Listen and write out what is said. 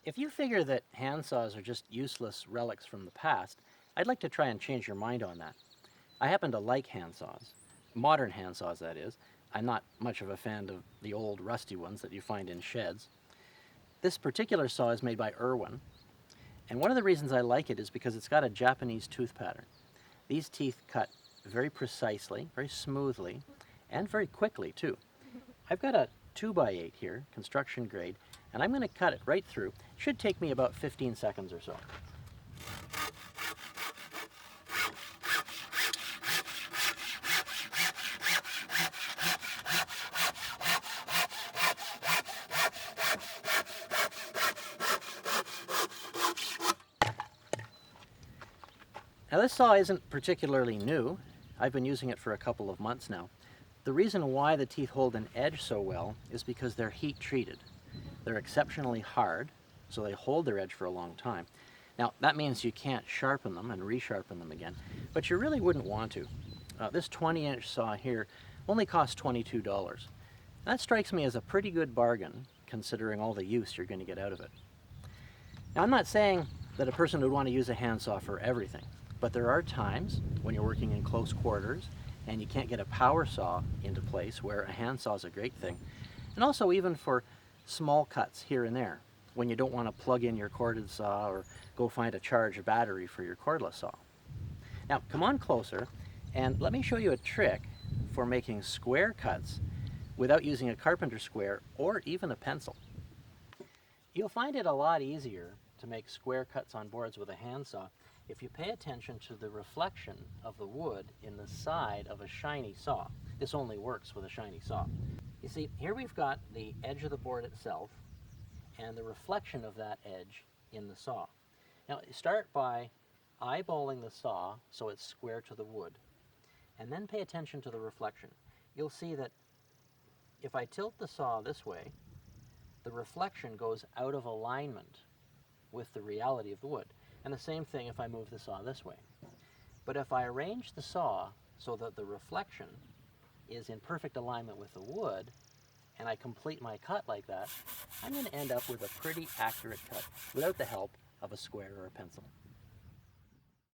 If you figure that handsaws are just useless relics from the past, I'd like to try and change your mind on that. I happen to like handsaws, modern handsaws that is. I'm not much of a fan of the old rusty ones that you find in sheds. This particular saw is made by Irwin, and one of the reasons I like it is because it's got a Japanese tooth pattern. These teeth cut very precisely, very smoothly, and very quickly too. I've got a 2x8 here, construction grade, and I'm going to cut it right through. It should take me about 15 seconds or so. Now this saw isn't particularly new. I've been using it for a couple of months now. The reason why the teeth hold an edge so well is because they're heat treated. They're exceptionally hard, so they hold their edge for a long time. Now that means you can't sharpen them and resharpen them again, but you really wouldn't want to. This 20-inch saw here only costs $22. That strikes me as a pretty good bargain considering all the use you're going to get out of it. Now I'm not saying that a person would want to use a handsaw for everything, but there are times when you're working in close quarters and you can't get a power saw into place where a handsaw is a great thing. And also even for small cuts here and there when you don't want to plug in your corded saw or go find a charged battery for your cordless saw. Now come on closer and let me show you a trick for making square cuts without using a carpenter square or even a pencil. You'll find it a lot easier to make square cuts on boards with a handsaw if you pay attention to the reflection of the wood in the side of a shiny saw. This only works with a shiny saw. You see, here we've got the edge of the board itself and the reflection of that edge in the saw. Now start by eyeballing the saw so it's square to the wood, and then pay attention to the reflection. You'll see that if I tilt the saw this way, the reflection goes out of alignment with the reality of the wood. And the same thing if I move the saw this way. But if I arrange the saw so that the reflection is in perfect alignment with the wood, and I complete my cut like that, I'm going to end up with a pretty accurate cut without the help of a square or a pencil.